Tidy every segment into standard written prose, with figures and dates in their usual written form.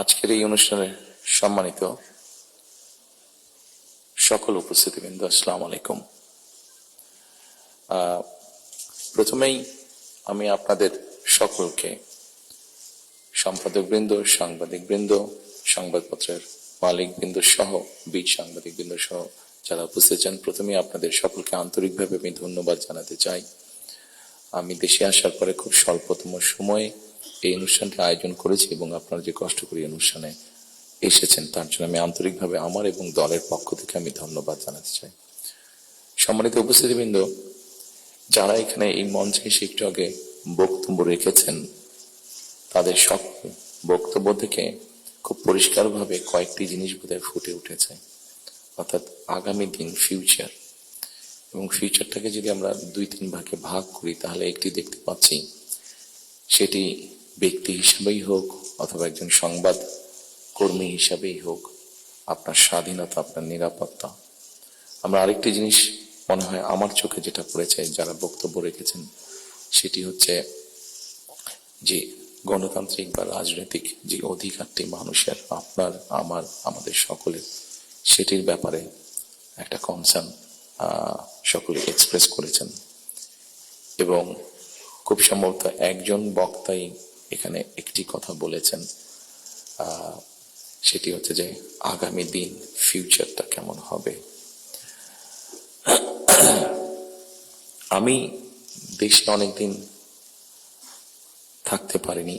আজকের এই অনুষ্ঠানে সম্মানিত সকল উপস্থিতিবৃন্দ, আসসালামু আলাইকুম। প্রথমেই আমি আপনাদের সকলকে, সম্পাদকবৃন্দ, সাংবাদিকবৃন্দ, সংবাদপত্রের মালিকবৃন্দ সহ বীর সাংবাদিকবৃন্দ সহ যারা উপস্থিত আছেন, প্রথমেই আপনাদের সকলকে আন্তরিকভাবে আমি ধন্যবাদ জানাতে চাই। আমি দেশে আসার পরে খুব স্বল্পতম সময়ে এই অনুষ্ঠানটি আয়োজন করেছি এবং আপনারা যে কষ্ট করে অনুষ্ঠানে এসেছেন তার জন্য আমি আন্তরিকভাবে আমার এবং দলের পক্ষ থেকে আমি ধন্যবাদ জানাতে চাই। সম্মানিত উপস্থিতিবৃন্দ, যারা এখানে এই মঞ্চে এসে একটু আগে বক্তব্য রেখেছেন, তাদের সকল বক্তব্য থেকে খুব পরিষ্কারভাবে কয়েকটি জিনিস বোধহয় ফুটে উঠেছে, অর্থাৎ আগামী দিন, ফিউচার। এবং ফিউচারটাকে যদি আমরা 2-3 ভাগে ভাগ করি তাহলে একটি দেখতে পাচ্ছি, সেটি ব্যক্তি হিসাবেই হোক অথবা একজন সংবাদ কর্মী হিসাবেই হোক, আপনার স্বাধীনতা, আপনার নিরাপত্তা। আমরা আরেকটি জিনিস মনে হয় আমার চোখে যেটা পড়েছে যারা বক্তব্য রেখেছেন, সেটি হচ্ছে যে গণতান্ত্রিক বা রাজনৈতিক যে অধিকারটি মানুষের, আপনার, আমার, আমাদের সকলের, সেটির ব্যাপারে একটা কনসার্ন সকলে এক্সপ্রেস করেছেন। এবং খুব সম্ভবত একজন বক্তাই এখানে একটি কথা বলেছেন, সেটি হচ্ছে যে আগামী দিন, ফিউচারটা কেমন হবে। আমি দেশে অনেকদিন থাকতে পারিনি,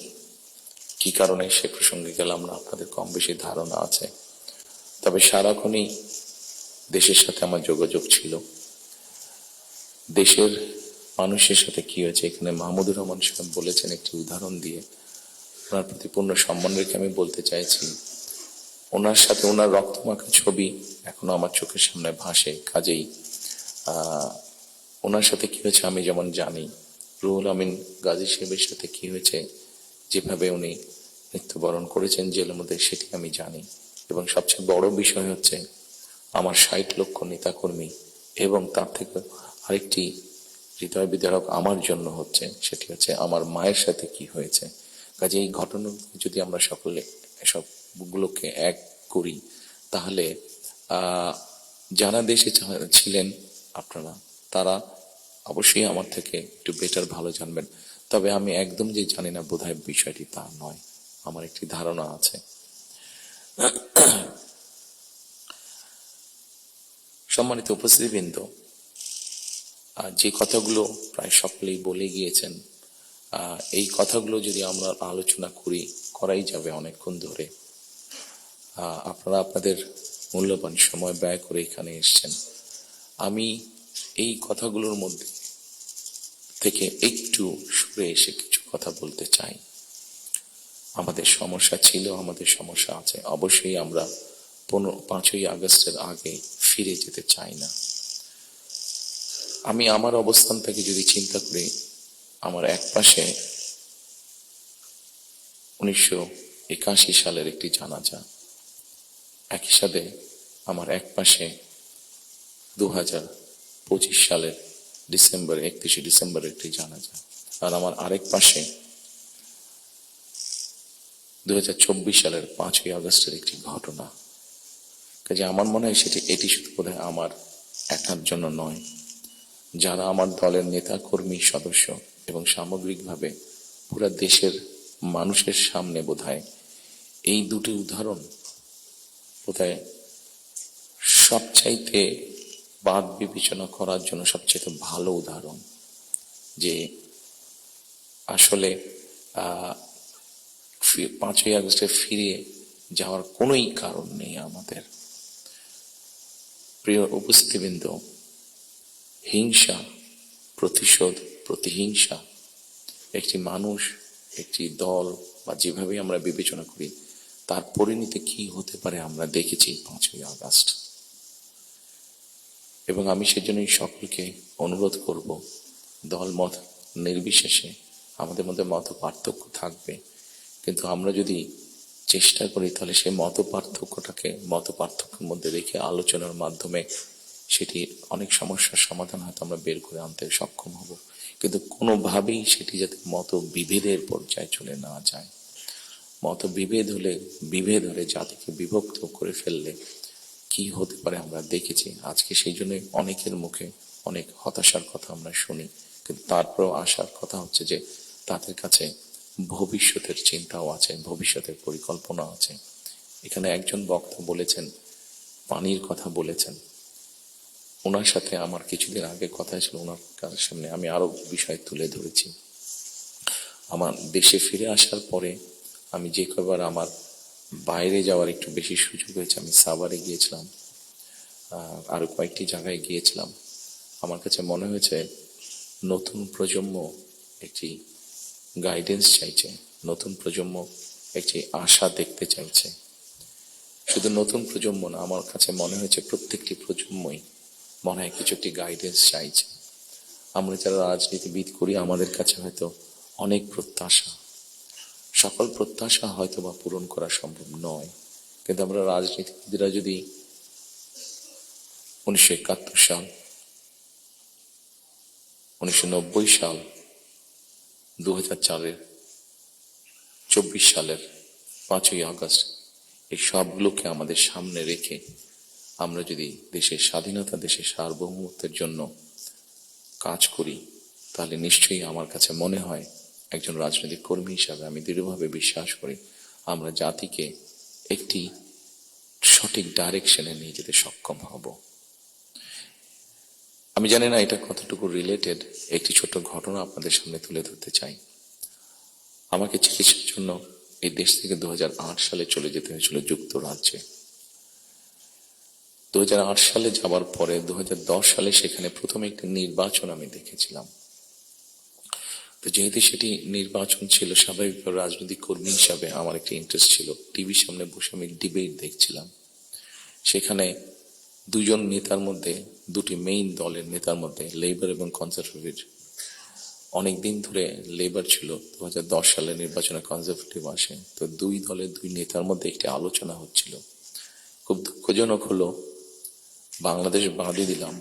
কি কারণে সে প্রসঙ্গে গেলাম না, আপনাদের কম বেশি ধারণা আছে। তবে সারাক্ষণই দেশের সাথে আমার যোগাযোগ ছিল। দেশের মানুষের সাথে কি হয়েছে, এখানে মাহমুদুর রহমান সাহেব বলেছেন একটি উদাহরণ দিয়ে, ওনার প্রতি পূর্ণ সম্মান রেখে আমি বলতে চাইছি, ওনার সাথে ওনার রক্তমাখা ছবি এখনো আমার চোখের সামনে ভাসে। কাজেই ওনার সাথে কি হয়েছে আমি যেমন জানি, রুহুল আমিন গাজী সাহেবের সাথে কি হয়েছে, যেভাবে উনি মৃত্যুবরণ করেছেন জেলের মধ্যে, সেটি আমি জানি। এবং সবচেয়ে বড় বিষয় হচ্ছে আমার 60 লক্ষ নেতাকর্মী, এবং তার থেকে আরেকটি হৃদয় বিদারক আমার জন্য হচ্ছে, সেটি হচ্ছে আমার মায়ের সাথে কি হয়েছে। কাজে এই ঘটনা যদি আমরা সকলে সবগুলোকে এক করি, তাহলে যারা দেশে ছিলেন আপনারা, তারা অবশ্যই আমার থেকে একটু বেটার ভালো জানবেন। তবে আমি একদম যে জানি না বোধহয় বিষয়টি তা নয়, আমার একটি ধারণা আছে। সম্মানিত উপস্থিতিবৃন্দ, যে কথাগুলো প্রায় সকলেই বলে গিয়েছেন, এই কথাগুলো যদি আমরা আলোচনা করাই যাবে অনেকক্ষণ ধরে। আপনারা আপনাদের মূল্যবান সময় ব্যয় করে এখানে এসেছেন। আমি এই কথাগুলোর মধ্যে থেকে একটু সরে এসে কিছু কথা বলতে চাই। আমাদের সমস্যা ছিল, আমাদের সমস্যা আছে। অবশ্যই আমরা 5ই আগস্টের আগে ফিরে যেতে চাই না। আমি আমার অবস্থান থেকে যদি চিন্তা করি, আমার এক পাশে 1981 সালের একটি জানাজা, একই সাথে আমার এক পাশে 2025 সালের 31শে ডিসেম্বর একটি জানাজা, আর আমার আরেক পাশে 2024 সালের 5ই আগস্টের একটি ঘটনা। কাজে আমার মনে হয় এটি শুধু বোধহয় আমার একার জন্য নয়, যারা আমার দলের নেতা কর্মী সদস্য এবং সামগ্রিকভাবে পুরো দেশের মানুষের সামনে বোধহয় এই দুটি উদাহরণ বোধহয় সবচাইতে বাদ বিবেচনা করার জন্য সবচেয়ে ভালো উদাহরণ, যে আসলে 5ই আগস্টে ফিরে যাওয়ার কোনোই কারণ নেই আমাদের। প্রিয় উপস্থিতিবৃন্দ, হিংসা, প্রতিশোধ, প্রতিহিংসা, একটি মানুষ, একটি দল বা যেভাবে আমরা বিবেচনা করি, তার পরিণতি কি হতে পারে আমরা দেখেছি 5ই আগস্ট। এবং আমি সেজন্যই সকলকে অনুরোধ করব, দল মত নির্বিশেষে আমাদের মধ্যে মত পার্থক্য থাকবে, কিন্তু আমরা যদি চেষ্টা করি তাহলে সেই মত পার্থক্যের মধ্যে রেখে আলোচনার মাধ্যমে সেটি অনেক সমস্যার সমাধান হয়তো আমরা বের করে আনতে সক্ষম হব। কিন্তু কোনোভাবেই সেটি যাতে মত বিভেদের পর্যায়ে চলে না যায়। মত বিভেদ হলে জাতিকে বিভক্ত করে ফেললে কি হতে পারে আমরা দেখেছি। আজকে সেই জন্য অনেকের মুখে অনেক হতাশার কথা আমরা শুনি, কিন্তু তারপরেও আসার কথা হচ্ছে যে তাদের কাছে ভবিষ্যতের চিন্তাও আছে, ভবিষ্যতের পরিকল্পনা আছে। এখানে একজন বক্তা বলেছেন, পানির কথা বলেছেন, ওনার সাথে আমার কিছুদিন আগে কথা ছিল, ওনার সামনে আমি আরো বিষয় তুলে ধরেছি। আমার দেশে ফিরে আসার পরে আমি যে কবার আমার বাইরে যাওয়ার একটু বেশি সুযোগ হয়েছে, আমি সাভারে গিয়েছিলাম, আরো কয়েকটি জায়গায় গিয়েছিলাম। আমার কাছে মনে হয়েছে নতুন প্রজন্ম একটি গাইডেন্স চাইছে, নতুন প্রজন্ম একটি আশা দেখতে চাইছে। শুধু নতুন প্রজন্ম না, আমার কাছে মনে হয়েছে প্রত্যেকটি প্রজন্মই মনে হয় কিছু একটি গাইডেন্স চাইছে। আমরা যারা রাজনীতিবিদ করি আমাদের কাছে হয়তো অনেক প্রত্যাশা, সকল প্রত্যাশা হয়তো বা পূরণ করা সম্ভব নয়, কিন্তু আমরা রাজনীতিবিদরা যদি 1971 সাল, 1990 সাল, 2004-এর 24 সালের 5ই আগস্ট এই সবগুলোকে আমাদের সামনে রেখে আমরা যদি দেশের স্বাধীনতা, দেশের সার্বভৌমত্বের জন্য কাজ করি, তাহলে নিশ্চয়ই আমার কাছে মনে হয় একজন রাজনৈতিক কর্মী হিসাবে আমি দৃঢ়ভাবে বিশ্বাস করি আমরা জাতিকে একটি সঠিক ডাইরেকশনে নিয়ে যেতে সক্ষম হব। আমি জানি না এটা কতটুকু রিলেটেড, একটি ছোট্ট ঘটনা আপনাদের সামনে তুলে ধরতে চাই। আমাকে চিকিৎসার জন্য এই দেশ থেকে 2008 সালে চলে যেতে হয়েছিল যুক্তরাজ্যে। 2008 সালে যাওয়ার পরে 2010 সালে সেখানে প্রথমে একটি নির্বাচন আমি দেখেছিলাম। তো যেহেতু সেটি নির্বাচন ছিল, স্বাভাবিকভাবে রাজনৈতিক কর্মী হিসাবে আমার একটা ইন্টারেস্ট ছিল। টিভির সামনে বসে আমি ডিবেট দেখছিলাম। সেখানে দুজন নেতার মধ্যে, দুটি মেইন দলের নেতার মধ্যে, লেবার এবং কনজারভেটিভ, অনেকদিন ধরে লেবার ছিল, 2010 সালে নির্বাচনে কনজারভেটিভ আসে। তো দুই দলের দুই নেতার মধ্যে একটি আলোচনা হচ্ছিল। খুব দুঃখজনক হলো, বাংলাদেশ বাদই দিলাম,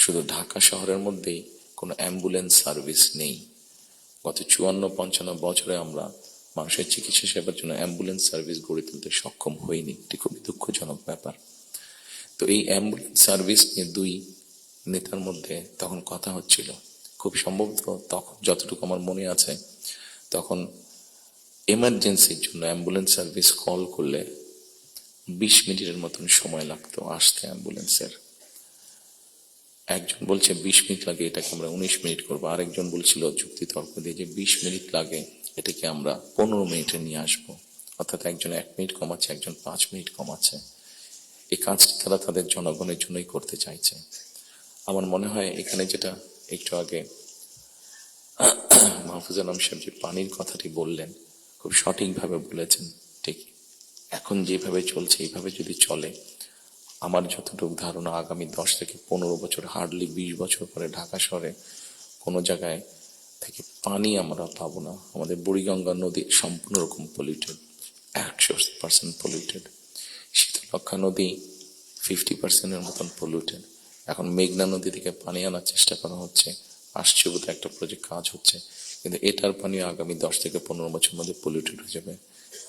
শুধু ঢাকা শহরের মধ্যেই কোনো অ্যাম্বুলেন্স সার্ভিস নেই। গত 54-55 বছরে আমরা মানুষের চিকিৎসা সেবার জন্য অ্যাম্বুলেন্স সার্ভিস গড়ে তুলতে সক্ষম হইনি। এটি খুবই দুঃখজনক ব্যাপার। তো এই অ্যাম্বুলেন্স সার্ভিস নিয়ে দুই নেতার মধ্যে তখন কথা হচ্ছিল। খুব সম্ভবত তখন, যতটুকু আমার মনে আছে, তখন এমার্জেন্সির জন্য অ্যাম্বুলেন্স সার্ভিস কল করলে 20 মিনিটের মতন সময় লাগতো আসতে অ্যাম্বুলেন্সের। একজন বলছে 20 মিনিট লাগে, এটাকে আমরা 19 মিনিট করবো। আরেকজন বলছিল যুক্তি তর্ক দিয়ে যে 20 মিনিট লাগে, এটাকে আমরা 15 মিনিটে নিয়ে আসবো। অর্থাৎ একজন 1 মিনিট কমাচ্ছে, একজন 5 মিনিট কমাচ্ছে। এই কাজটি তারা তাদের জনগণের জন্যই করতে চাইছে। আমার মনে হয় এখানে যেটা একটু আগে মাহফুজ আলম সাহেব যে পানির কথাটি বললেন, খুব সঠিকভাবে বলেছেন। ঠিক এখন যেভাবে চলছে, এইভাবে যদি চলে, আমার যতটুকু ধারণা আগামী 10 থেকে 15 বছর, হার্ডলি 20 বছর পরে ঢাকা শহরে কোনো জায়গায় থেকে পানি আমরা পাবো না। আমাদের বুড়িগঙ্গা নদী সম্পূর্ণ রকম পলিউটেড, 100% পলিউটেড। শীতলক্ষা নদী 50%-এর মতন পলিউটেড। এখন মেঘনা নদী থেকে পানি আনার চেষ্টা করা হচ্ছে, আসছে বোধ একটা প্রজেক্ট কাজ হচ্ছে, কিন্তু এটার পানি আগামী 10 থেকে 15 বছর মধ্যে পলিউটেড হয়ে যাবে।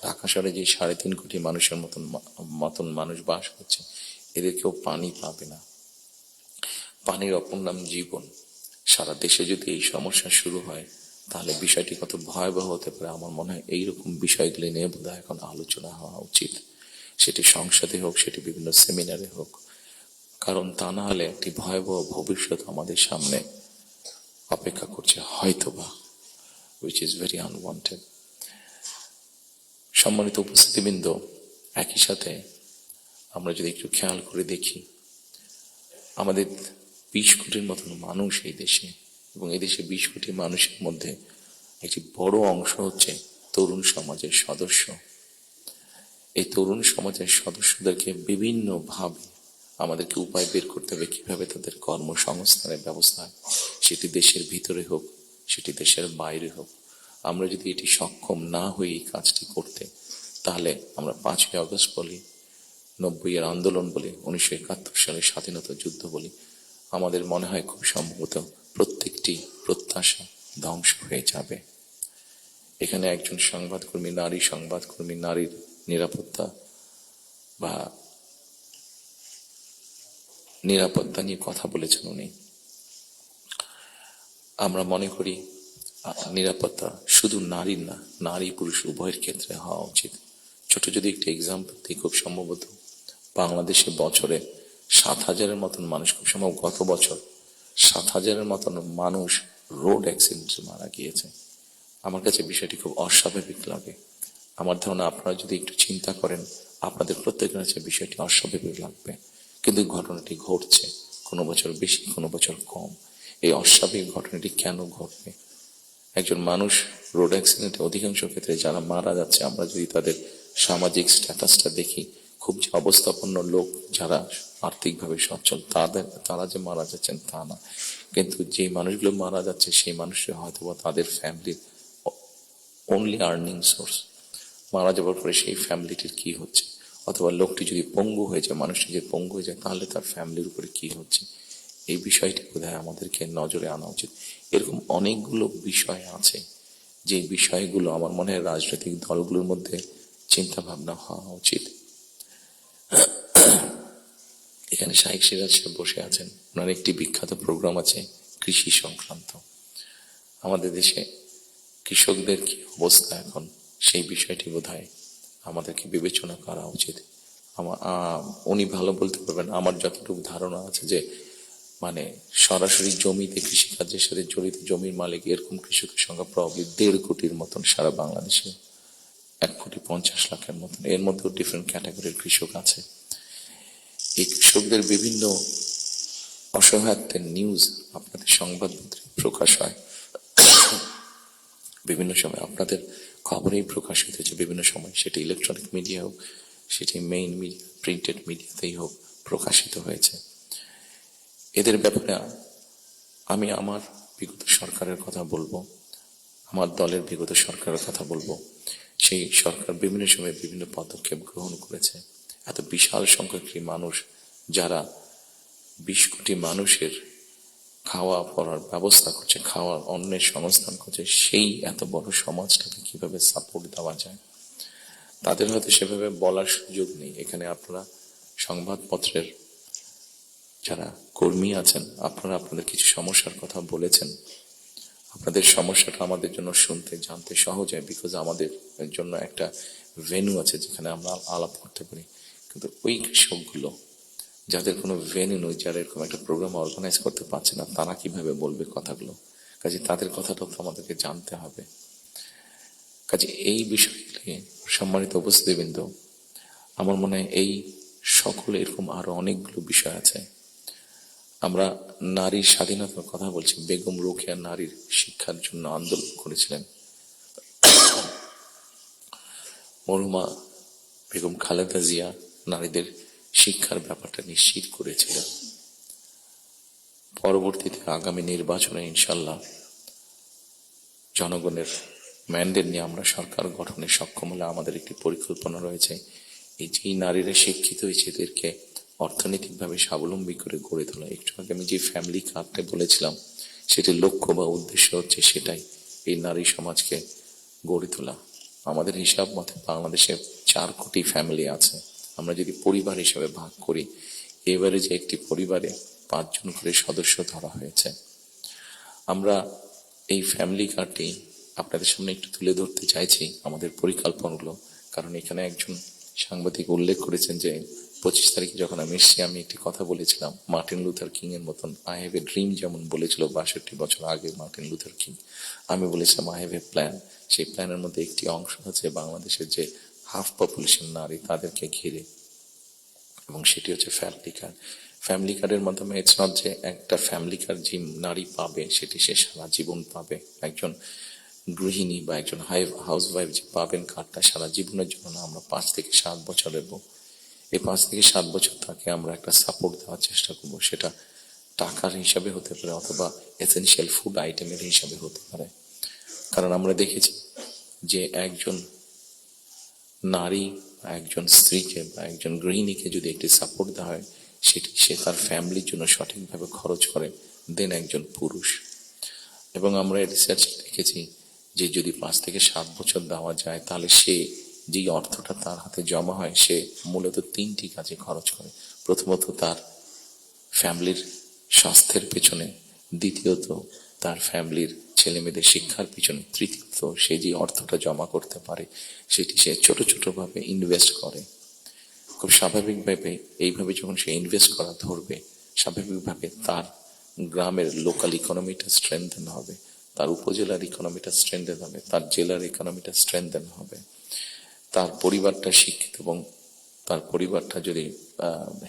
ঢাকা শহরে যে 3.5 কোটি মানুষের মতন মানুষ বাস করছে, এদের কেউ পানি পাবে না। পানির অপর নাম জীবন। সারা দেশে যদি এই সমস্যা শুরু হয়, তাহলে বিষয়টি কত ভয়াবহ হতে পারে। আমার মনে হয় এইরকম বিষয়গুলি নিয়ে বোধহয় এখন আলোচনা হওয়া উচিত, সেটি সংসদে হোক, সেটি বিভিন্ন সেমিনারে হোক। কারণ তা না হলে একটি ভয়াবহ ভবিষ্যৎ আমাদের সামনে অপেক্ষা করছে হয়তোবা, which is very unwanted. সম্মানিত উপস্থিতিবৃন্দ, একই সাথে আমরা যদি একটু খেয়াল করে দেখি, আমাদের 20 কোটির মতন মানুষ এই দেশে, এবং এই দেশে 20 কোটি মানুষের মধ্যে একটি বড় অংশ হচ্ছে তরুণ সমাজের সদস্য। এই তরুণ সমাজের সদস্যদেরকে বিভিন্ন ভাবে আমাদেরকে উপায় বের করতে হবে কিভাবে তাদের কর্মসংস্থানের ব্যবস্থা, সেটি দেশের ভিতরে হোক, সেটি দেশের বাইরে হোক। আমরা যদি এটি সক্ষম না হই এই কাজটি করতে, তাহলে আমরা 5ই আগস্ট বলি, 90-এর আন্দোলন বলি, 1971 সালের স্বাধীনতা যুদ্ধ বলি, আমাদের মনে হয় খুব সম্ভবত প্রত্যেকটি প্রত্যাশা ধ্বংস হয়ে যাবে। এখানে একজন সংবাদকর্মী, নারী সংবাদকর্মী, নারীর নিরাপত্তা বা নিরাপত্তা নিয়ে কথা বলেছেন উনি। আমরা মনে করি নিরাপত্তা শুধু নারীর না, নারী পুরুষ উভয়ের ক্ষেত্রে হওয়া উচিত। ছোট যদি একটা এক্সাম্পল দিই, খুব সম্ভবত বাংলাদেশে বছরে 7,000-এর মতন মানুষ, খুব সম্ভব গত বছর 7,000-এর মতন মানুষ রোড অ্যাক্সিডেন্টে মারা গিয়েছে। আমার কাছে বিষয়টি খুব অস্বাভাবিক লাগে। আমার ধারণা আপনারা যদি একটু চিন্তা করেন, আপনাদের প্রত্যেকের কাছে বিষয়টি অস্বাভাবিক লাগবে, কিন্তু ঘটনাটি ঘটছে, কোনো বছর বেশি, কোনো বছর কম। এই অস্বাভাবিক ঘটনাটি কেন ঘটবে? একজন মানুষ রোড অ্যাক্সিডেন্টে অধিকাংশ ক্ষেত্রে যারা মারা যাচ্ছে, আমরা যদি তাদের সামাজিক স্ট্যাটাসটা দেখি, খুব যে অবস্থাপন্ন লোক যারা আর্থিকভাবে সচ্ছল তারা যে মারা যাচ্ছেন তা না, কিন্তু যে মানুষগুলো মারা যাচ্ছে সেই মানুষরা হয়তো তাদের ফ্যামিলির অনলি আর্নিং সোর্স। মারা যাওয়ার পরে সেই ফ্যামিলিটির কি হচ্ছে, অথবা লোকটি যদি পঙ্গু হয়ে যায়, মানুষটি যদি পঙ্গু হয়ে যায়, তাহলে তার ফ্যামিলির উপরে কি হচ্ছে, এই বিষয়টি বোধহয় আমাদেরকে নজরে আনা উচিত। এরকম অনেকগুলো বিষয় আছে যে বিষয়গুলো আমার মনে হয় রাজনৈতিক দলগুলোর মধ্যে চিন্তা ভাবনা হওয়া উচিত। এখানে শাইখ সিরাজ সাহেব বসে আছেন, ওনার একটি বিখ্যাত প্রোগ্রাম আছে কৃষি সংক্রান্ত। আমাদের দেশে কৃষকদের কি অবস্থা এখন, সেই বিষয়টি বোধহয় আমাদেরকে বিবেচনা করা উচিত। উনি ভালো বলতে পারবেন, আমার যতটুকু ধারণা আছে যে মানে সরাসরি জমিতে কৃষিকাজের সাথে জড়িত জমির মালিক এরকম কৃষকের সংখ্যা প্রবাবলি 1.5 কোটির মতন সারা বাংলাদেশে, 1,50,00,000-এর মতন। এর মধ্যেও ডিফারেন্ট ক্যাটাগরির কৃষক আছে। এই কৃষকদের বিভিন্ন অসহায়ত্বের নিউজ আপনাদের সংবাদপত্রে প্রকাশ হয়, বিভিন্ন সময় আপনাদের খবরেই প্রকাশিত হয়েছে, বিভিন্ন সময় সেটি ইলেকট্রনিক মিডিয়া হোক, সেটি মেইন মিডিয়া প্রিন্টেড মিডিয়াতেই হোক, প্রকাশিত হয়েছে। এদের ব্যাপারে আমি আমার বিগত সরকারের কথা বলবো, আমার দলের বিগত সরকারের কথা বলবো। সেই সরকার বিভিন্ন সময় বিভিন্ন পদক্ষেপ গ্রহণ করেছে। এত বিশাল সংখ্যক মানুষ, যারা 20 কোটি মানুষের খাওয়া পড়ার ব্যবস্থা করছে, খাওয়ার অন্যের সংস্থান করছে, সেই এত বড় সমাজটাকে কিভাবে সাপোর্ট দেওয়া যায়, তাদের হয়তো সেভাবে বলার সুযোগ নেই। এখানে আপনারা সংবাদপত্রের যারা কর্মী আছেন, আপনারা আপনাদের কিছু সমস্যার কথা বলেছেন। আপনাদের সমস্যাটা আমাদের জন্য শুনতে জানতে সহজ হয়, বিকজ আমাদের জন্য একটা ভেন্যু আছে যেখানে আমরা আলাপ করতে পারি। কিন্তু ওই কৃষকগুলো যাদের কোনো ভেন্যু নেই, যারা এরকম একটা প্রোগ্রাম অর্গানাইজ করতে পারছে না, তারা কিভাবে বলবে কথাগুলো? কাজে তাদের কথাটাও তো আমাদেরকে জানতে হবে। কাজে এই বিষয়গুলি সম্মানিত উপস্থিতিবৃন্দ, আমার মনে হয় এই সকলে এরকম আরো অনেকগুলো বিষয় আছে। আমরা নারীর স্বাধীনতার কথা বলছি। বেগম রোকেয়া নারীর শিক্ষার জন্য আন্দোলন করেছিলেন। মরহুমা বেগম খালেদা জিয়া নারীদের শিক্ষার ব্যাপারটা নিশ্চিত করেছিলেন। পরবর্তীতে আগামী নির্বাচনে ইনশাল্লাহ জনগণের ম্যান্ডেট নিয়ে আমরা সরকার গঠনে সক্ষম হলে আমাদের একটি পরিকল্পনা রয়েছে, এই যে নারীরা শিক্ষিত হয়েছে এদেরকে অর্থনৈতিকভাবে স্বাবলম্বী করে গড়ে তোলা। একটু আগে আমি যে ফ্যামিলি কার্ডটা বলেছিলাম, সেটির লক্ষ্য বা উদ্দেশ্য হচ্ছে সেটাই, এই নারী সমাজকে গড়ে তোলা। আমাদের হিসাব মতে বাংলাদেশে 4 কোটি ফ্যামিলি আছে। আমরা যদি পরিবার হিসেবে ভাগ করি, এবারে যে একটি পরিবারে 5 জন করে সদস্য ধরা হয়েছে। আমরা এই ফ্যামিলি কার্ডটি আপনাদের সামনে একটু তুলে ধরতে চাইছি, আমাদের পরিকল্পনাগুলো। কারণ এখানে একজন সাংবাদিক উল্লেখ করেছেন যে 25 তারিখে যখন আমি এসেছি, আমি একটি কথা বলেছিলাম মার্টিন লুথার কিং এর মতন, আই হ্যাভ এ ড্রিম, যেমন বলেছিল 62 বছর আগে মার্টিন লুথার কিং। আমি বলেছিলাম আই হ্যাভ এ প্ল্যান। সেই প্ল্যানের মধ্যে একটি অংশ হচ্ছে বাংলাদেশের যে হাফ পপুলেশন নারী, তাদেরকে ঘিরে, এবং সেটি হচ্ছে ফ্যামিলি কার্ড। ফ্যামিলি কার্ডের মাধ্যমে ইটস নট যে একটা ফ্যামিলি কার্ড যে নারী পাবে সেটি সে সারা জীবন পাবে। একজন গৃহিণী বা একজন হাউস ওয়াইফ যে পাবেন কার্ডটা সারা জীবনের জন্য না, আমরা 5 থেকে 7 বছর দেব। এই 5 থেকে 7 বছর তাকে আমরা একটা সাপোর্ট দেওয়ার চেষ্টা করবো। সেটা টাকার হিসাবে হতে পারে, অথবা এসেনশিয়াল ফুড আইটেমের হিসাবে হতে পারে। কারণ আমরা দেখেছি যে একজন নারী বা একজন স্ত্রীকে বা একজন গৃহিণীকে যদি একটি সাপোর্ট দেওয়া হয়, সেটি সে তার ফ্যামিলির জন্য সঠিকভাবে খরচ করে দেন একজন পুরুষ। এবং আমরা রিসার্চ দেখেছি যে যদি 5 থেকে 7 বছর দেওয়া যায় তাহলে সে যেই অর্থটা তার হাতে জমা হয় সে মূলত 3টি কাজে খরচ করে। প্রথমত তার ফ্যামিলির স্বাস্থ্যের পেছনে, দ্বিতীয়ত তার ফ্যামিলির ছেলে মেয়েদের শিক্ষার পিছনে, তৃতীয়ত সে যে অর্থটা জমা করতে পারে সেটি সে ছোট ছোট ভাবে ইনভেস্ট করে। খুব স্বাভাবিকভাবে এইভাবে যখন সে ইনভেস্ট করা ধরবে, স্বাভাবিকভাবে তার গ্রামের লোকাল ইকোনমিটা স্ট্রেংথেন হবে, তার উপজেলার ইকোনমিটা স্ট্রেংথেন হবে, তার জেলার ইকোনমিটা স্ট্রেংথেন হবে, তার পরিবারটা শিক্ষিত এবং তার পরিবারটা যদি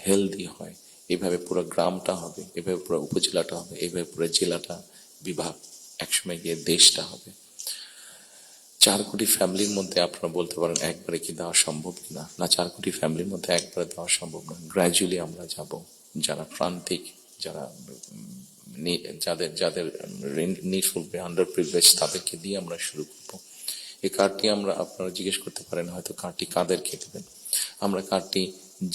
হেলদি হয়, এইভাবে পুরো গ্রামটা হবে, এভাবে পুরো উপজেলাটা হবে, এইভাবে পুরো জেলাটা, বিভাগ, একসময় গিয়ে দেশটা হবে। 4 কোটি ফ্যামিলির মধ্যে আপনারা বলতে পারেন একবারে কি দেওয়া সম্ভব কিনা? না, 4 কোটি ফ্যামিলির মধ্যে একবারে দেওয়া সম্ভব না। গ্র্যাজুয়ালি আমরা যাব, যারা প্রান্তিক, যারা যাদের যাদের নিডফুল, আন্ডার প্রিভিলেজ, তাদেরকে দিয়ে আমরা শুরু করব। এই কার্ডটি আমরা, আপনারা জিজ্ঞেস করতে পারেন হয়তো কার্ডটি কাদেরকে দেবেন। আমরা কার্ডটি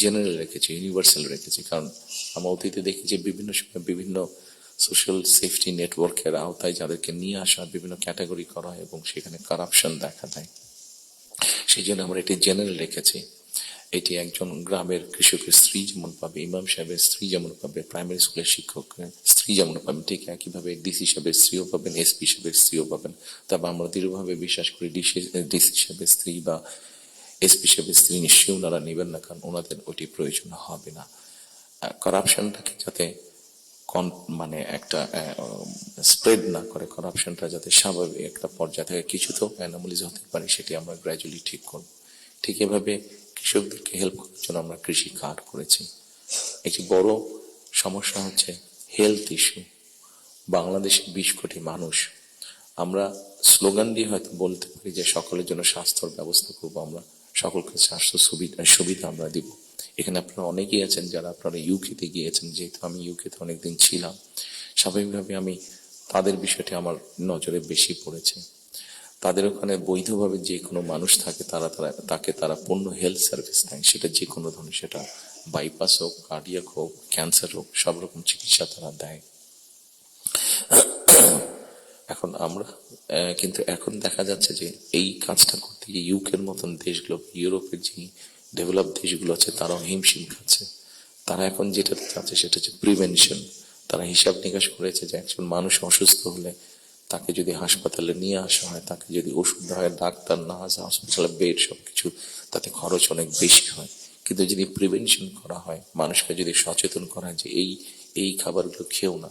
জেনারেল রেখেছি, ইউনিভার্সাল রেখেছি, কারণ আমরা অতীতে দেখি যে বিভিন্ন সময় বিভিন্ন সোশ্যাল সেফটি নেটওয়ার্কের আওতায় যাদেরকে নিয়ে আসা বিভিন্ন ক্যাটাগরি করা হয় এবং সেখানে কারাপশন দেখা দেয়। সেই জন্য আমরা এটি জেনারেল রেখেছি। এটি একজন গ্রামের কৃষকের স্ত্রী যেমন পাবে, ইমাম সাহেবের স্ত্রী যেমন পাবে, প্রাইমারি স্কুলের শিক্ষকের স্ত্রী যেমন পাবেন, ঠিক একইভাবে ডিসি সাহেবের স্ত্রীও পাবেন, এসপি সাহেবের স্ত্রীও পাবেন। তবে আমরা দৃঢ়ভাবে বিশ্বাস করি ডিসি সাহেবের স্ত্রী বা এসপি সাহেবের স্ত্রী নিশ্চয়ই ওনারা নেবেন না, কারণ ওনাদের ওটি প্রয়োজন হবে না। করাপশনটাকে যাতে মানে একটা স্প্রেড না করে, করাপশনটা যাতে স্বাভাবিক একটা পর্যায়ে থেকে, কিছু তো অ্যানোমালিজ হতে পারে, সেটি আমরা গ্র্যাজুয়ালি ঠিক করব। ঠিক এভাবে কৃষকদেরকে হেল্প করার জন্য আমরা কৃষি কার্ড করেছি। একটি বড় সমস্যা হচ্ছে হেলথ ইস্যু। বাংলাদেশে 20 কোটি মানুষ, আমরা স্লোগান দিয়ে হয়তো বলতে পারি যে সকলের জন্য স্বাস্থ্যর ব্যবস্থা করবো, আমরা সকলকে স্বাস্থ্য সুবিধা আমরা দিব। এখানে আপনারা অনেকেই আছেন যারা আপনারা ইউকেতে গিয়েছেন, যেহেতু আমি ইউকেতে অনেকদিন ছিলাম, স্বাভাবিকভাবে আমি তাদের বিষয়টি আমার নজরে বেশি পড়েছে। তাদের ওখানে বৈধভাবে যে কোনো মানুষ থাকে, তাকে তারা পূর্ণ হেলথ সার্ভিস দেয়, সেটা যে কোনো ধরনের, সেটা বাইপাস হোক, কার্ডিয়াক হোক, ক্যান্সার হোক, সব রকম চিকিৎসা তারা দেয়। এখন আমরা কিন্তু এখন দেখা যাচ্ছে যে এই কাজটা করতে গিয়ে ইউকের মতন দেশগুলো, ইউরোপের যে ডেভেলপ দেশগুলো আছে, তারাও হিমশিম খাচ্ছে। তারা এখন যেটা চাচ্ছে সেটা হচ্ছে প্রিভেনশন। তারা হিসাব নিকাশ করেছে যে একজন মানুষ অসুস্থ হলে তাকে যদি হাসপাতালে নিয়ে আসা হয়, তাকে যদি ওষুধ দেওয়া হয়, ডাক্তার, নার্স, হসপিটালে বেড, সবকিছু, তাতে খরচ অনেক বেশি হয়। কিন্তু যদি প্রিভেনশন করা হয়, মানুষকে যদি সচেতন করা হয় যে এই খাবারগুলো খেও না,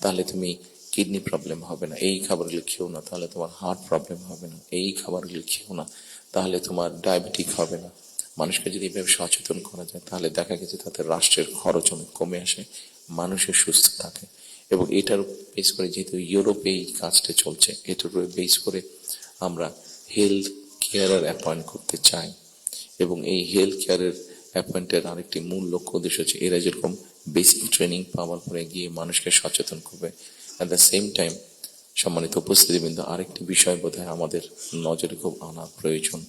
তাহলে তুমি কিডনি প্রবলেম হবে না, এই খাবারগুলো খেও না তাহলে তোমার হার্ট প্রবলেম হবে না, এই খাবারগুলো খেও না তাহলে তোমার ডায়াবেটিক হবে না। মানুষকে যদি এভাবে সচেতন করা যায় তাহলে দেখা গেছে তাতে রাষ্ট্রের খরচ অনেক কমে আসে, মানুষের সুস্থ থাকে। এবং এটার বেস করে, যেহেতু ইউরোপে এই কাজটা চলছে, এটার উপরে বেস করে আমরা হেলথ কেয়ারার অ্যাপয়েন্ট করতে চাই। এবং এই হেলথ কেয়ারের অ্যাপয়েন্টের আরেকটি মূল লক্ষ্য উদ্দেশ্য হচ্ছে এরা যেরকম বেসিক ট্রেনিং পাওয়ার পরে গিয়ে মানুষকে সচেতন করবে, অ্যাট দ্য সেম টাইম সম্মানিত উপস্থিতিবৃন্দ, আরেকটি বিষয় বোধহয় আমাদের নজরে খুব আনা প্রয়োজন।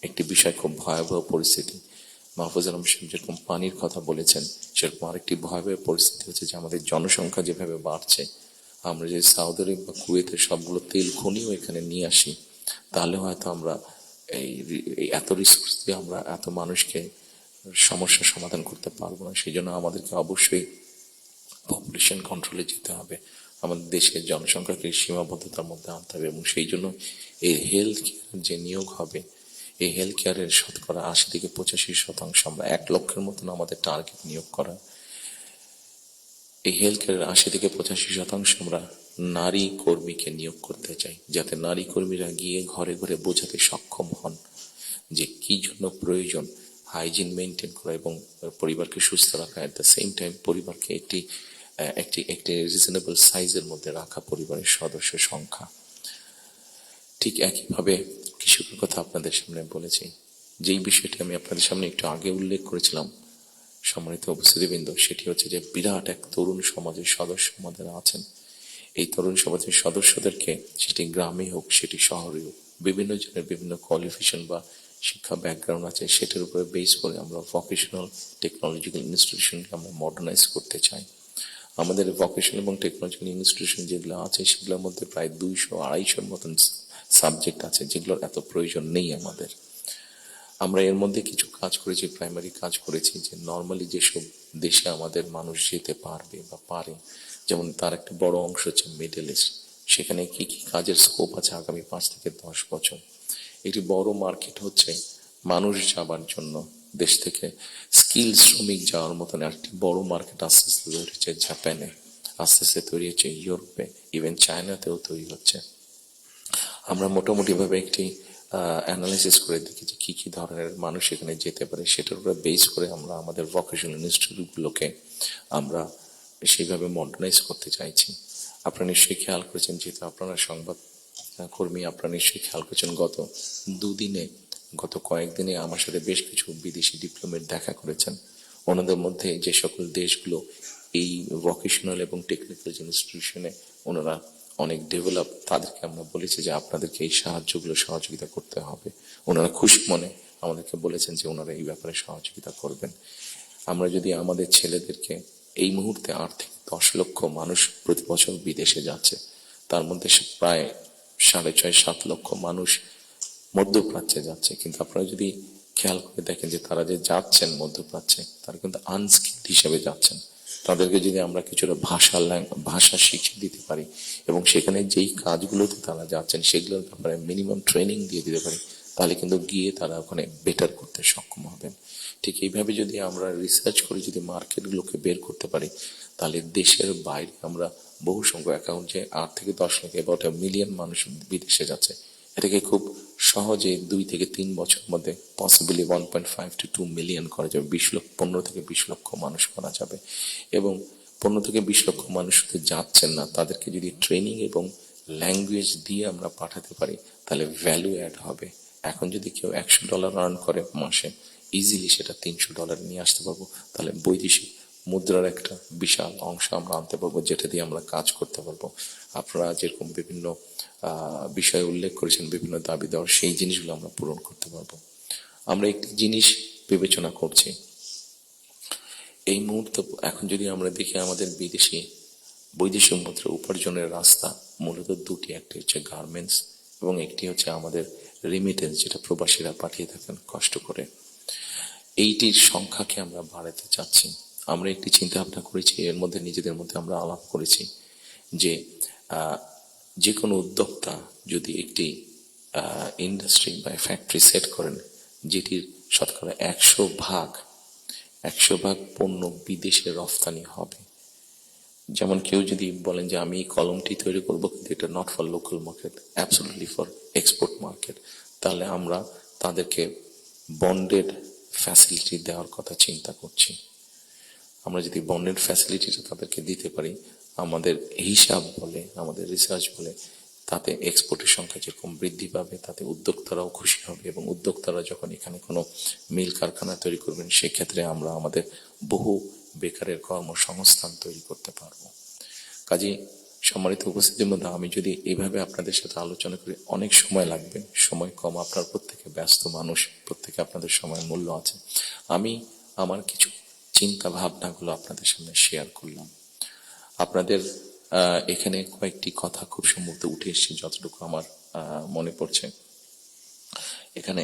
একটি বিষয়, খুব ভয়াবহ পরিস্থিতি, মাহফুজ আলম সাহেব যেরকম পানির কথা বলেছেন, সেরকম আরেকটি ভয়াবহ পরিস্থিতি হচ্ছে যে আমাদের জনসংখ্যা যেভাবে বাড়ছে, আমরা যদি সৌদি আরব বা কুয়েতের সবগুলো তেল খনিও এখানে নিয়ে আসি, তাহলে হয়তো আমরা এই এত রিসোর্স দিয়ে আমরা এত মানুষকে সমস্যার সমাধান করতে পারবো না। সেই জন্য আমাদেরকে অবশ্যই পপুলেশন কন্ট্রোলে যেতে হবে, আমাদের দেশের জনসংখ্যাকে সীমাবদ্ধতার মধ্যে আনতে হবে। এবং সেই জন্য এই হেলথ কেয়ার যে নিয়োগ হবে, এই হেলথ কেয়ারের 80 থেকে 85% আমরা 1 লক্ষের মতন আমাদের টার্গেট নিয়োগ করা। এই হেলথ কেয়ারের 80 থেকে 85% আমরা নারী কর্মীকে নিয়োগ করতে চাই, যাতে নারী কর্মীরা গিয়ে ঘরে ঘরে বোঝাতে সক্ষম হন যে কি জন্য প্রয়োজন হাইজিন মেনটেন করা এবং পরিবারকে সুস্থ রাখা, এট দ্য সেম টাইম পরিবারকে একটি রিজনেবল সাইজের মধ্যে রাখা, পরিবারের সদস্য সংখ্যা। ঠিক একইভাবে কৃষকের কথা আপনাদের সামনে বলেছি, যেই বিষয়টি আমি আপনাদের সামনে একটু আগে উল্লেখ করেছিলাম সম্মানিত উপস্থিতিবৃন্দ, সেটি হচ্ছে যে বিরাট এক তরুণ সমাজের সদস্য আমাদের আছেন। এই তরুণ সমাজের সদস্যদেরকে, সেটি গ্রামে হোক সেটি শহরে হোক, বিভিন্ন জনের বিভিন্ন কোয়ালিফিকেশন বা শিক্ষা ব্যাকগ্রাউন্ড আছে, সেটার উপরে বেস করে আমরা ভোকেশনাল টেকনোলজিক্যাল ইনস্টিটিউশনকে আমরা মডার্নাইজ করতে চাই। আমাদের ভোকেশনাল এবং টেকনোলজিক্যাল ইনস্টিটিউশন যেগুলো আছে সেগুলোর মধ্যে প্রায় 200-250 মতন সাবজেক্ট আছে যেগুলোর এত প্রয়োজন নেই আমাদের। আমরা এর মধ্যে কিছু কাজ করেছি, প্রাইমারি কাজ করেছি, যে নর্মালি যেসব দেশে আমাদের মানুষ যেতে পারবে বা পারে, যেমন তার একটা বড় অংশ হচ্ছে মিডল ইস্ট, সেখানে কি কি কাজের স্কোপ আছে আগামী 5 থেকে 10 বছর। একটি বড় মার্কেট হচ্ছে মানুষ যাবার জন্য, দেশ থেকে স্কিল শ্রমিক যাওয়ার মতন একটি বড় মার্কেট আস্তে আস্তে তৈরি হচ্ছে জাপানে, আস্তে আস্তে তৈরি হচ্ছে ইউরোপে, ইভেন চায়নাতেও তৈরি হচ্ছে। আমরা মোটামুটি ভাবে একটি অ্যানালাইসিস করে দেখি যে কি কি ধরনের মানুষ এখানে যেতে পারে, সেটার উপরে বেস করে আমরা আমাদের ভোকেশনাল ইনস্টিটিউটগুলোকে আমরা সেইভাবে মডার্নাইজ করতে চাইছি। আপনারা নিশ্চয়ই খেয়াল করেছেন, যেহেতু আপনারা সংবাদ কর্মী, আপনারা নিশ্চয়ই খেয়াল করেছেন গত কয়েকদিনে আমার সাথে বেশ কিছু বিদেশি ডিপ্লোমেট দেখা করেছেন। ওনাদের মধ্যে যে সকল দেশগুলো এই ভোকেশনাল এবং টেকনিক্যাল ইনস্টিটিউশনে ওনারা অনেক ডেভেলপ, তাদেরকে আমরা বলেছি যে আপনাদেরকে এই সহযোগিতা করতে হবে। ওনারা খুশি মনে আমাদেরকে বলেছেন যে ওনারা এই ব্যাপারে সহযোগিতা করবেন। আমরা যদি আমাদের ছেলেদেরকে, এই মুহূর্তে 8 থেকে 10 লক্ষ মানুষ প্রতি বছর বিদেশে যাচ্ছে, তার মধ্যে প্রায় 6.5-7 লক্ষ মানুষ মধ্যপ্রাচ্যে যাচ্ছে, কিন্তু আপনারা যদি খেয়াল করে দেখেন যে তারা যে যাচ্ছেন মধ্যপ্রাচ্যে, তারা কিন্তু আনস্কিল্ড হিসেবে যাচ্ছেন। তাদেরকে যদি আমরা কিছুটা ভাষা শিখিয়ে দিতে পারি এবং সেখানে যেই কাজগুলোতে তারা যাচ্ছেন সেগুলোর ব্যাপারে মিনিমাম ট্রেনিং দিয়ে দিতে পারি, তাহলে কিন্তু গিয়ে তারা ওখানে বেটার করতে সক্ষম হবেন। ঠিক এইভাবে যদি আমরা রিসার্চ করে যদি মার্কেটগুলোকে বের করতে পারি, তাহলে দেশের বাইরে আমরা বহু সংখ্যক অ্যাকাউন্ট, যে 8 থেকে 10 লাখ, অ্যাবাউট 1 মিলিয়ন মানুষ বিদেশে যাচ্ছে, এটাকে খুব সহজে 2 থেকে 3 বছরের মধ্যে পসিবলি 1.5 to 2 মিলিয়ন করা যাবে। 15 থেকে 20 লক্ষ মানুষ করা যাবে। এবং 15 থেকে 20 লক্ষ মানুষ শুধু যাচ্ছেন না, তাদেরকে যদি ট্রেনিং এবং ল্যাঙ্গুয়েজ দিয়ে আমরা পাঠাতে পারি, তাহলে ভ্যালু অ্যাড হবে। এখন যদি কেউ $100 আর্ন করে মাসে, ইজিলি সেটা $300 নিয়ে আসতে পারবো। তাহলে বৈদেশিক মুদ্রার একটা বিশাল অংশ আমরা আনতে পারবো, যেটা দিয়ে আমরা কাজ করতে পারবো। আপনারা যেরকম বিভিন্ন বিষয় উল্লেখ করেছেন, বিভিন্ন দাবি দেওয়ার, সেই জিনিসগুলো আমরা পূরণ করতে পারবো। আমরা একটি জিনিস বিবেচনা করছি এই মুহূর্তে, এখন যদি আমরা দেখি আমাদের বৈদেশিক মুদ্রা উপার্জনের রাস্তা মূলত দুটি, একটি হচ্ছে গার্মেন্টস এবং একটি হচ্ছে আমাদের রিমিটেন্স, যেটা প্রবাসীরা পাঠিয়ে থাকেন কষ্ট করে। এইটির সংখ্যাকে আমরা বাড়াতে চাচ্ছি। আমরা একটি চিন্তা ভাবনা করেছি, এর মধ্যে নিজেদের মধ্যে আমরা আলাপ করেছি যে যে কোনো উদ্যোক্তা যদি একটি ইন্ডাস্ট্রি বা ফ্যাক্টরি সেট করেন, যেটির শতকরা 100 ভাগ পণ্য বিদেশে রফতানি হবে। যেমন কেউ যদি বলেন যে আমি কলমটি তৈরি করবো, কিন্তু এটা not for local market, absolutely for export market, তাহলে আমরা তাদেরকে বন্ডেড ফ্যাসিলিটি দেওয়ার কথা চিন্তা করছি। আমরা যদি বন্ডেড ফ্যাসিলিটিটা তাদেরকে দিতে পারি, আমাদের হিসাব বলে, আমাদের রিসার্চ বলে, তাতে এক্সপোর্টের সংখ্যা যেরকম বৃদ্ধি পাবে, তাতে উদ্যোক্তারাও খুশি হবে। এবং উদ্যোক্তারা যখন এখানে কোনো মিল কারখানা তৈরি করবেন, সেক্ষেত্রে আমরা আমাদের বহু বেকারের কর্মসংস্থান তৈরি করতে পারবো। কাজে সম্মানিত উপস্থিতির মধ্যে আমি যদি এইভাবে আপনাদের সাথে আলোচনা করি, অনেক সময় লাগবে, সময় কম, আপনার প্রত্যেকে ব্যস্ত মানুষ, প্রত্যেকে আপনাদের সময়ের মূল্য আছে। আমি আমার কিছু চিন্তা ভাবনাগুলো আপনাদের সামনে শেয়ার করলাম। আপনাদের এখানে কয়েকটি কথা খুব সম্ভবত উঠে এসছে, যতটুকু আমার মনে পড়ছে। এখানে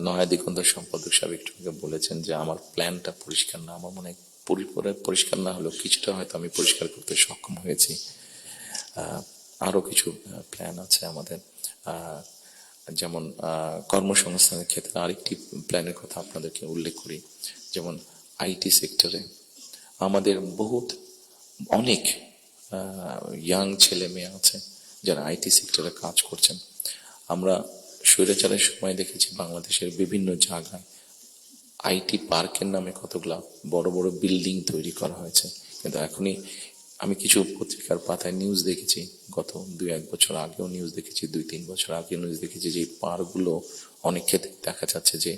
নয়া দিগন্ত সম্পাদক সাহেব একটু আগে বলেছেন যে আমার প্ল্যানটা পরিষ্কার না। আমার মনে হয় পুরোপুরি পরিষ্কার না হলেও কিছুটা হয়তো আমি পরিষ্কার করতে সক্ষম হয়েছি। আরো কিছু প্ল্যান আছে আমাদের, যেমন কর্মসংস্থানের ক্ষেত্রে আরেকটি প্ল্যানের কথা আপনাদেরকে উল্লেখ করি। যেমন আইটি সেক্টরে আমাদের অনেক ইয়াং ছেলে মেয়ে আছে যারা আইটি সেক্টরে কাজ করছেন। আমরা স্বৈরাচারের সময় দেখেছি বাংলাদেশের বিভিন্ন জায়গায় আইটি পার্কের নামে কতগুলা বড় বড় বিল্ডিং তৈরি করা হয়েছে, কিন্তু এখনই আমি কিছু পত্রিকার পাতায় নিউজ দেখেছি, গত 2-1 বছর আগেও নিউজ দেখেছি, 2-3 বছর আগে নিউজ দেখেছি, যে পার্কগুলো অনেক ক্ষেত্রে দেখা যাচ্ছে যে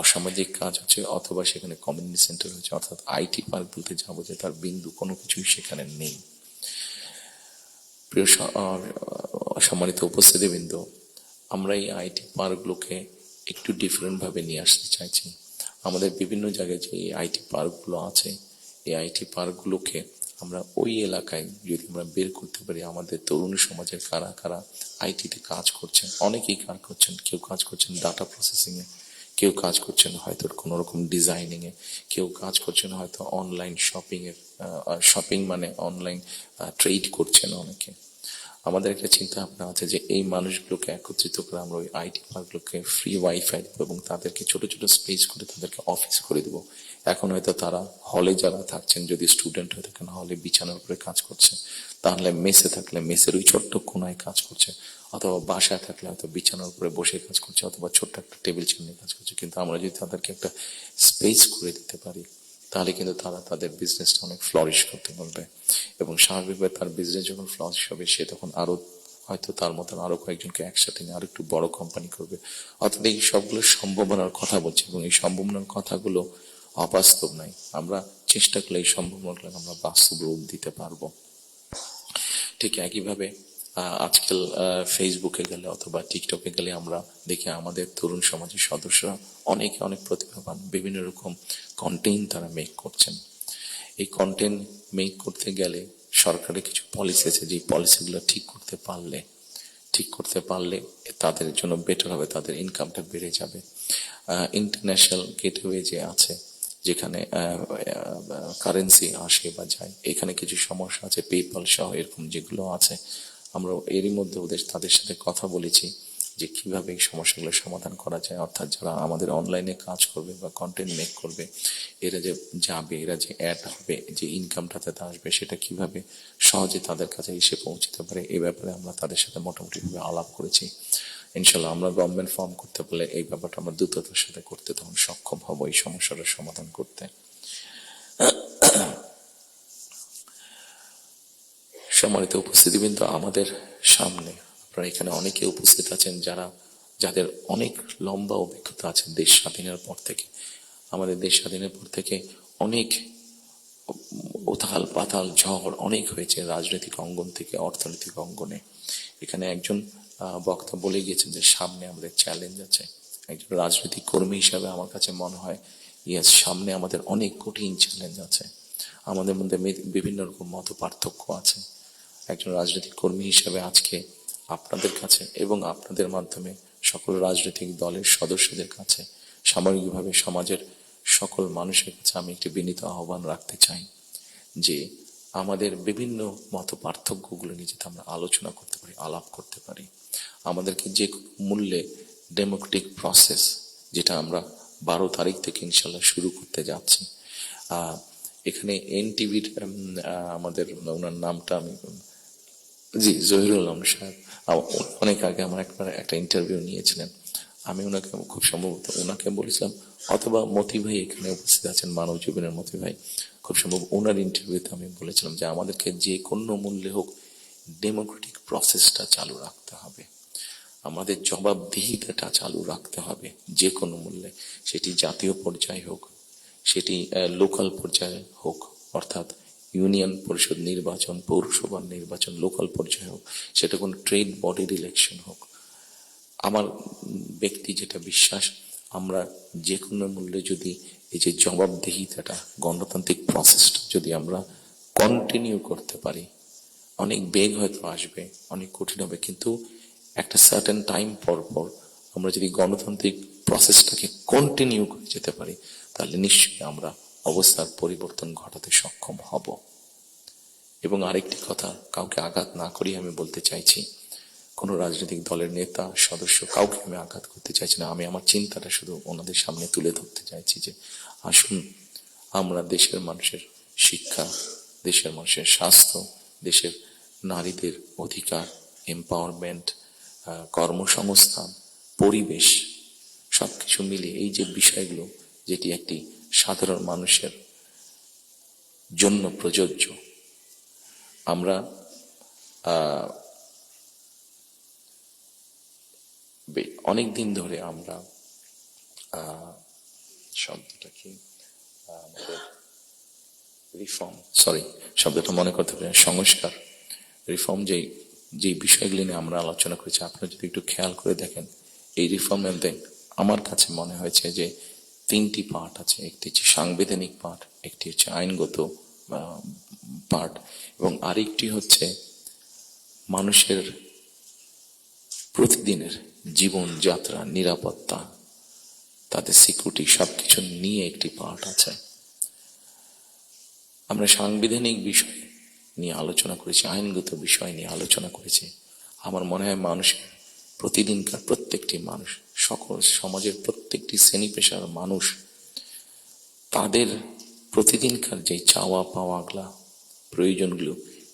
অসামাজিক কাজ হচ্ছে, অথবা সেখানে কমিউনিটি সেন্টার হচ্ছে, অর্থাৎ আইটি পার্ক বলতে যাবো যে তার বিন্দু কোনো কিছুই সেখানে নেই। প্রিয় সম্মানিত উপস্থিতিবৃন্দ, আমরা এই আইটি পার্কগুলোকে একটু ডিফারেন্ট ভাবে নিয়ে আসতে চাইছি। আমাদের বিভিন্ন জায়গায় যে আইটি পার্কগুলো আছে, এই আইটি পার্কগুলোকে আমরা ওই এলাকায় যদি আমরা বের করতে পারি আমাদের তরুণ সমাজের কারা কারা আইটিতে কাজ করছেন, অনেকেই কাজ করছেন, কেউ কাজ করছেন ডাটা প্রসেসিং এ, কেউ কাজ করছেন হয়তো কোনো রকম ডিজাইনিং এ, কেউ কাজ করছেন হয়তো অনলাইন শপিং এর, শপিং মানে অনলাইন ট্রেড করছেন অনেকে। আমাদের একটা চিন্তা ভাবনা আছে যে এই মানুষগুলোকে একত্রিত করে আমরা ওই আইটি পার্কগুলোকে ফ্রি ওয়াইফাই দেবো এবং তাদেরকে ছোট ছোট স্পেস করে তাদেরকে অফিস করে দেবো। এখন হয়তো তারা হলে যারা থাকছেন, যদি স্টুডেন্ট হয়ে থাকেন হলে বিছানার উপরে কাজ করছে, তাহলে মেসে থাকলে মেসের ওই ছোট্ট কোনায় কাজ করছে, অথবা বাসায় থাকলে হয়তো বিছানার উপরে বসে কাজ করছে, অথবা ছোট্ট একটা টেবিল চেয়ার নিয়ে কাজ করছে। কিন্তু আমরা যদি তাদেরকে একটা স্পেস করে দিতে পারি তাহলে কিন্তু তারা তাদের বিজনেসটা অনেক ফ্লরিশ করতে পারবে এবং স্বাভাবিকভাবে তার বিজনেস যখন ফ্লরিশ হবে সে তখন আরো হয়তো তার মতন আরো কয়েকজনকে একসাথে নিয়ে আরো একটু বড় কোম্পানি করবে। অর্থাৎ এই সবগুলো সম্ভাবনার কথা বলছি এবং এই সম্ভাবনার কথাগুলো অবাস্তব নাই। আমরা চেষ্টা করলে এই সম্ভাবনাগুলো আমরা বাস্তব রূপ দিতে পারবো। ঠিক একইভাবে আজকাল ফেসবুকে গেলে অথবা টিকটকে গেলে আমরা দেখি আমাদের তরুণ সমাজের সদস্যরা অনেকে অনেক প্রতিভাবান, বিভিন্ন রকম কন্টেন্ট তারা মেক করছেন। এই কন্টেন্ট মেক করতে গেলে সরকারের কিছু পলিসি আছে, যে পলিসিগুলো ঠিক করতে পারলে তাদের জন্য বেটার হবে, তাদের ইনকামটা বেড়ে যাবে। ইন্টারন্যাশনাল গেটওয়ে যে আছে যেখানে কারেন্সি আসে বা যায়, এখানে কিছু সমস্যা আছে, পেপাল সহ এরকম যেগুলো আছে, আমরা এরই মধ্যে তাদের সাথে কথা বলেছি যে কিভাবে এই সমস্যাগুলো সমাধান করা যায়। অর্থাৎ যারা আমাদের অনলাইনে কাজ করবে বা কন্টেন্ট মেক করবে, এরা যে যাবে, এরা যে অ্যাড হবে, যে ইনকামটা তাতে আসবে, সেটা কিভাবে সহজে তাদের কাছে এসে পৌঁছতে পারে, এই ব্যাপারে আমরা তাদের সাথে মোটামুটি ভাবে আলাপ করেছি। ইনশাল্লাহ আমরা গভর্নমেন্ট ফর্ম করতে পারলে এই ব্যাপারটা আমরা দ্রুততার সাথে করতে তখন সক্ষম হব এই সমস্যাটার সমাধান করতে। সম্মানিত উপস্থিতিবৃন্দ, আমাদের সামনে আপনারা এখানে অনেকে উপস্থিত আছেন যাদের অনেক লম্বা অভিজ্ঞতা আছে দেশ স্বাধীনের পর থেকে। আমাদের দেশ স্বাধীনের পর থেকে অনেক উথাল পাতাল ঝড় অনেক হয়েছে রাজনৈতিক অঙ্গন থেকে অর্থনৈতিক অঙ্গনে। এখানে একজন বক্তা বলে গিয়েছেন যে সামনে আমাদের চ্যালেঞ্জ আছে। একজন রাজনৈতিক কর্মী হিসাবে আমার কাছে মনে হয় ইয়েস, সামনে আমাদের অনেক কঠিন চ্যালেঞ্জ আছে, আমাদের মধ্যে বিভিন্ন রকম মত পার্থক্য আছে। একজন রাজনৈতিক কর্মী হিসেবে আজকে আপনাদের কাছে এবং আপনাদের মাধ্যমে সকল রাজনৈতিক দলের সদস্যদের কাছে, সামগ্রিকভাবে সমাজের সকল মানুষের কাছে আমি একটি বিনীত আহ্বান রাখতে চাই যে আমাদের বিভিন্ন মত পার্থক্যগুলো নিয়ে যাতে আমরা আলোচনা করতে পারি, আলাপ করতে পারি। আমাদেরকে যে মূল্যে ডেমোক্রেটিক প্রসেস, যেটা আমরা 12 তারিখ থেকে ইনশাল্লাহ শুরু করতে যাচ্ছি। এখানে এনটিভির আমাদের ওনার নামটা আমি জি জহিরুল আলম সাহেব অনেক আগে আমার একটা ইন্টারভিউ নিয়েছিলেন। আমি ওনাকে খুব সম্ভবত ওনাকে বলেছিলাম, অথবা মতি ভাই এখানে উপস্থিত আছেন, মানব জীবনের মতি ভাই, খুব সম্ভব ওনার ইন্টারভিউতে আমি বলেছিলাম যে আমাদেরকে যে কোনো মূল্যে হোক ডেমোক্রেটিক প্রসেসটা চালু রাখতে হবে, আমাদের জবাবদিহিতাটা চালু রাখতে হবে যে কোনো মূল্যে। সেটি জাতীয় পর্যায়ে হোক, সেটি লোকাল পর্যায়ে হোক, অর্থাৎ ইউনিয়ন পরিষদ নির্বাচন, পৌরসভার নির্বাচন, লোকাল পর্যায়ে হোক, সেটা কোনো ট্রেড বডির ইলেকশন হোক। আমার ব্যক্তি যেটা বিশ্বাস, আমরা যে কোনো মূল্যে যদি এই যে জবাবদিহিতাটা, গণতান্ত্রিক প্রসেসটা যদি আমরা কন্টিনিউ করতে পারি, অনেক বেগ হয়তো আসবে, অনেক কঠিন হবে, কিন্তু একটা সার্টেন টাইম পর পর আমরা যদি গণতান্ত্রিক প্রসেসটাকে কন্টিনিউ করে যেতে পারি তাহলে নিশ্চয়ই আমরা অবস্থার পরিবর্তন ঘটাতে সক্ষম হব। এবং আরেকটি কথা, কাউকে আঘাত না করি আমি বলতে চাইছি, কোন রাজনৈতিক দলের নেতা সদস্য কাউকে আমি আঘাত করতে চাইছি না। আমি আমার চিন্তাটা শুধু ওনাদের সামনে তুলে ধরতে চাইছি যে আসুন আমরা দেশের মানুষের শিক্ষা, দেশের মানুষের স্বাস্থ্য, দেশের নারীদের অধিকার, এম্পাওয়ারমেন্ট, কর্মসংস্থান, পরিবেশ, সবকিছু মিলিয়ে এই যে বিষয়গুলো, যেটি একটি সাধারণ মানুষের জন্য প্রযোজ্য, আমরা অনেক দিন ধরে আমরা শব্দটা কি আমাদের রিফর্ম, শব্দটা মনে করতে পারি, সংস্কার, রিফর্ম, যে বিষয়গুলি নিয়ে আমরা আলোচনা করেছি, আপনারা যদি একটু খেয়াল করে দেখেন এই রিফর্মের মধ্যে আমার কাছে মনে হয়েছে যে 3টি পার্ট আছে। একটি হচ্ছে সাংবিধানিক পার্ট, একটি হচ্ছে আইনগত পার্ট, এবং আরেকটি হচ্ছে মানুষের প্রতিদিনের জীবনযাত্রা, নিরাপত্তা, তাদের সিকিউরিটি সবকিছু নিয়ে একটি পার্ট আছে। আমরা সাংবিধানিক বিষয় নিয়ে আলোচনা করেছি, আইনগত বিষয় নিয়ে আলোচনা করেছি। আমার মনে হয় মানুষের প্রতিদিনকার প্রত্যেকটি মানুষ, সকল সমাজের প্রত্যেকটি শ্রেণী পেশার মানুষ, তাদের প্রতিদিনকার যে চাওয়া পাওয়াগুলা, প্রয়োজনগুলো,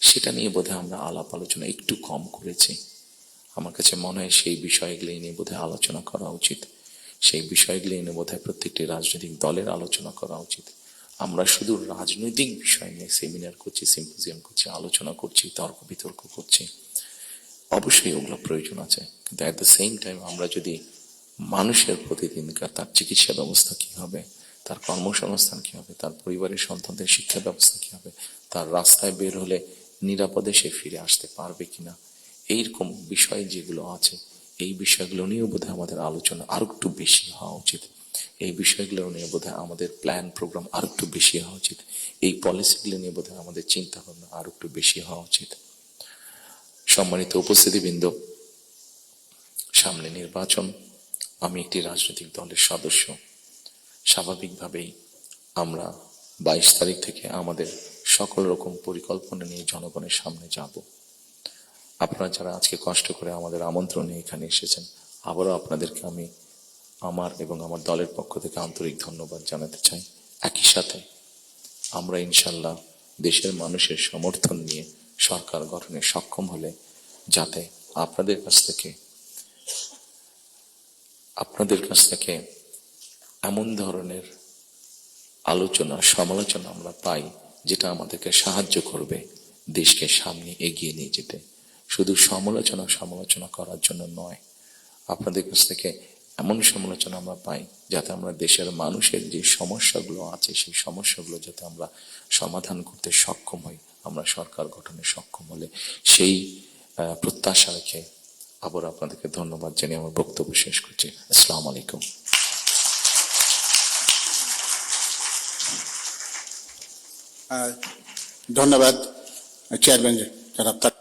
সেটা নিয়ে বোধহয় আমরা আলাপ আলোচনা একটু কম করেছি। আমার কাছে মনে হয় সেই বিষয়গুলি নিয়ে বোধহয় আলোচনা করা উচিত। সেই বিষয়গুলি নিয়ে বোধহয় প্রত্যেকটি রাজনৈতিক দলের আলোচনা করা উচিত। আমরা শুধু রাজনৈতিক বিষয় নিয়ে সেমিনার করছি, সিম্পোজিয়াম করছি, আলোচনা করছি, তর্ক বিতর্ক করছি, অবশ্যই ওগুলো প্রয়োজন আছে, কিন্তু অ্যাট দ্য সেম টাইম আমরা যদি মানুষের প্রতিদিনকার তার চিকিৎসা ব্যবস্থা কি হবে, তার কর্মসংস্থান কি হবে, তার পরিবারের সন্তানদের শিক্ষা ব্যবস্থা কি হবে, তার রাস্তায় বের হলে নিরাপদে সে ফিরে আসতে পারবে কিনা, এইরকম বিষয় যেগুলো আছে, এই বিষয়গুলো নিয়েও বোধহয় আমাদের আলোচনা আরো একটু বেশি হওয়া উচিত। এই বিষয়গুলো নিয়ে বোধহয় আমাদের প্ল্যান প্রোগ্রাম আরো একটু বেশি হওয়া উচিত। এই পলিসিগুলো নিয়ে বোধহয় আমাদের চিন্তা ভাবনা আরো একটু বেশি হওয়া উচিত। সম্মানিত উপস্থিতিবৃন্দ, সামনে নির্বাচন। আমি একটি রাজনৈতিক দলের সদস্য। স্বাভাবিকভাবেই আমরা 22 তারিখ থেকে আমাদের সকল রকম পরিকল্পনা নিয়ে জনগণের সামনে যাব। আপনারা যারা আজকে কষ্ট করে আমাদের আমন্ত্রণে এখানে এসেছেন, আবারও আপনাদেরকে আমি আমার এবং আমার দলের পক্ষ থেকে আন্তরিক ধন্যবাদ জানাতে চাই। একই সাথে আমরা ইনশাল্লাহ দেশের মানুষের সমর্থন নিয়ে সরকার গঠনে সক্ষম হলে যাতে আপনাদের কাছ থেকে এমন ধরনের আলোচনা, সমালোচনা আমরা পাই যেটা আমাদেরকে সাহায্য করবে দেশকে সামনে এগিয়ে নিয়ে যেতে। শুধু সমালোচনা করার জন্য নয়, আপনাদের কাছ থেকে এমন সমালোচনা আমরা পাই যাতে আমরা দেশের মানুষের যে সমস্যাগুলো আছে, সেই সমস্যাগুলো যাতে আমরা সমাধান করতে সক্ষম হই। আমরা সরকার গঠনে সক্ষম হলে সেই প্রত্যাশা রেখে আবার আপনাদেরকে ধন্যবাদ জানিয়ে আমার বক্তব্য শেষ করছি। আসসালামু আলাইকুম। ধন্যবাদ চেয়ারম্যান জনাব।